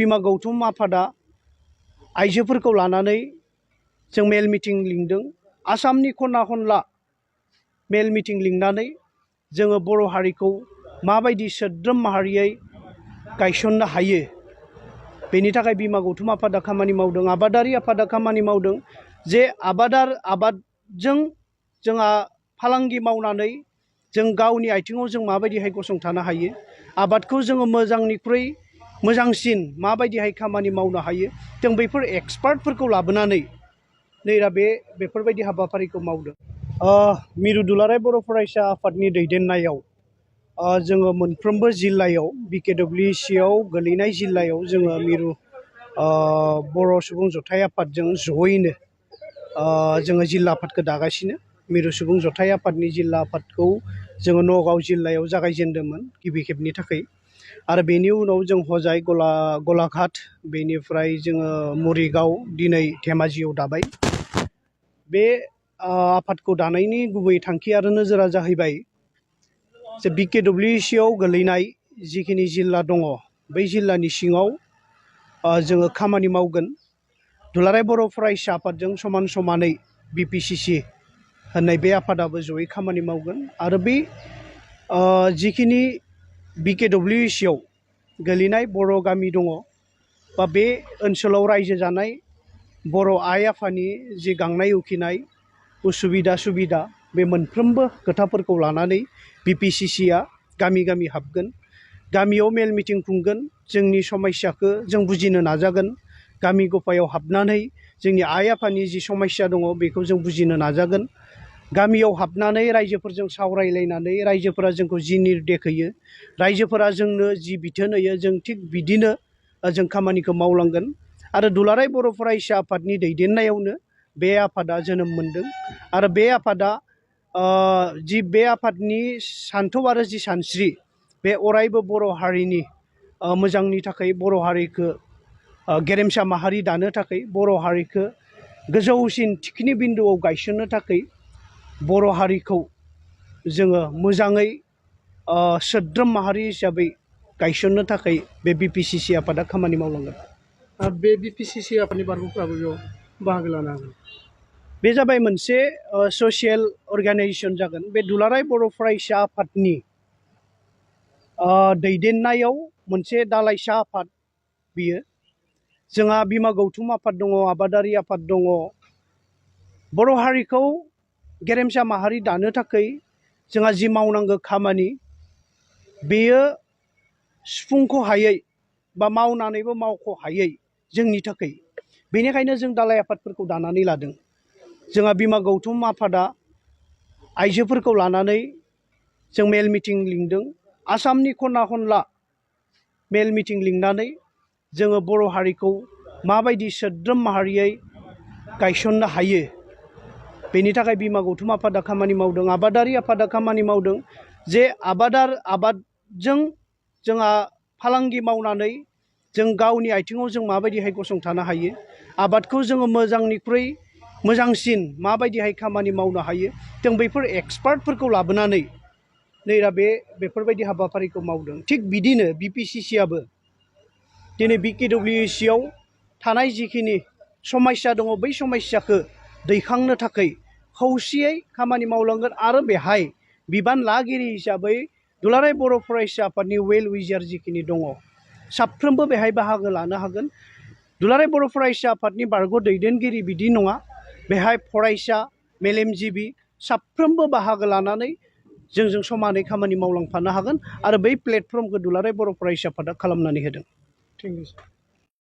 बिमा गौतम आफादा आइजोफोरखौ लानानै जों मेल मिटिं लिंदों। आसामनि खना खनला मेल मिटिं लिंनानै जोङो बर' हारिखौ माबायदि सोद्रोम माहारियै गायसननो हायो बेनि थाखाय बिमा गौतम आफादा खामानि मावदों। आबादारि आफादा खामानि मावदों जे आबादजों जोंहा फालांगि मावनानै जों गावनि आथिङाव जों माबायदिहाय गसंथानो हायो, आबादखौ जोङो मोजांनिख्रुइ मोजांसिन माबायदिहाय खामानि मावनो हायो, जों बैफोर एक्सपार्टफोरखौ लाबोनानै बेफोरबायदि हाबाफारिखौ मावदों। मिरु दुलाराय बर' फरायसा आफादनि दैदेननायाव जोङो मोनफ्रोमबो जिल्लायाव BKWCआव गोलैनाय जिल्लायाव जोङो मिरु बर' सुबुं जथाइ आफादजों जयैनो जोङो जिल्ला आफादखौ दागासिनो। मिरु सुबुं जथाइ आफादनि जिल्ला आफादखौ जोङो नगाव जिल्लायाव जागायजेनदोंमोन गिबि खेबनि थाखाय, आरो बेनि उनाव जों हजाय गलाघाट, बेनिफ्राय जोङो मरिगाव, दिनै धेमाजियाव दाबाय। बे आफादखौ दानायनि गुबै थांखि आरो नोजोरा जाहैबाय जे BKWCआव गोलैनाय जिखिनि जिल्ला दङ बै जिल्लानि सिङाव जोङो खामानि मावगोन। दुलाराय बर' फरायसा आफादजों समान समानै BPCC होननाय बे आफादाबो जयै खामानि मावगोन। आरो बे जिखिनि BKWCआव गोलैनाय बर' गामि दङ बा बे ओनसोलाव रायजो जानाय बर' आइ आफानि जि गांनाय उखैनाय उसुबिदा सुबिदा, बे मोनफ्रोमबो खोथाफोरखौ लानानै BPCCआ गामि गामि हाबगोन, गामियाव मेल मिटिं खुंगोन, जोंनि समस्याखौ जों बुजिनो नाजागोन। गामि गफायाव हाबनानै जोंनि आइ आफानि जि समस्या दङ बेखौ जों बुजिनो नाजागोन। गामियाव हाबनानै रायजोफोरजों सावरायलायनानै रायजोफोरा जोंखौ जि निर्देश होयो, रायजोफोरा जोंनो जि बिथोन होयो, जों थिग बिदिनो जों खामानिखौ मावलांगोन। आरो दुलाराय बर' फरायसा आफादनि दैदेननायावनो बे आफादा जोनोम मोनदों। आरो बे आफादा बे आफादनि सान्थौ आरो जि सानस्रि, बे अरायबो बर' हारिनि मोजांनि थाखाय, बर' हारिखौ गेरेमसा माहारि दानो थाखाय, बर' हारिखौ गोजौसिन थिखिनि बिन्दुआव गायसननो थाखाय, बर' हारिखौ जोङो मोजाङै सोद्रोम माहारि हिसाबै गायसननो थाखाय बे BPCC आफादा खामानि मावलांगोन। बे BPCC आफादनि बारग'फ्राबो बेयाव बाहागो लानो हागोन। बे जाबाय मोनसे ससियेल अर्गानाइजेसन जागोन। बे दुलाराय बर' फरायसा आफादनि दैदेननायाव मोनसे दालाइसा आफाद बियो। जोंहा बिमा गौतम आफाद दङ, आबादारि आफाद दङ। बर' हारिखौ गेरेमसा माहारि दानो थाखाय जोंहा जि मावनांगौ खामानि, बेयो सुफुंख' हायै बा मावनानैबो मावख' हायै जोंनि थाखाय। बेनिखायनो जों दालाइ आफादफोरखौ दानानै लादों। जोंहा बिमा गौतम आफादा आइजोफोरखौ लानानै जों मेल मिटिं लिंदों। आसामनि खना खनला मेल मिटिं लिंनानै जोङो बर' हारिखौ माबायदि सोद्रोम माहारियै गायसननो हायो बेनि थाखाय बिमा गौतम आफादा खामानि मावदों। आबादारि आफादा खामानि मावदों जे आबादजों जोंहा फालांगि मावनानै जों गावनि आथिङाव जों माबायदिहाय गसंथानो हायो, आबादखौ जोङो मोजांनिख्रुइ मोजांसिन माबायदिहाय खामानि मावनो हायो, जों बैफोर एक्सपार्टफोरखौ लाबोनानै बेफोरबायदि हाबाफारिखौ मावदों। थिग बिदिनो BPCCआबो दिनै BKWCआव थानाय जिखिनि समस्या दङ बै समस्याखौ दैखांनो थाखाय खौसेयै खामानि मावलांगोन। आरो बेहाय बिबान लागिरि हिसाबै दुलाराय बर' फरायसा आफादनि वेल विजार जिखिनि दङ साफ्रोमबो बेहाय बाहागो लानो हागोन। दुलाराय बर' फरायसा आफादनि बारग' दैदेनगिरि बिदि नङा, बेहाय फरायसा, मेलेमजिबि साफ्रोमबो बाहागो लानानै जोंजों समानै खामानि मावलांफानो हागोन। आरो बै प्लेटफर्मखौ दुलाराय बर' फरायसा आफादा खालामनानै होदों। Thank you.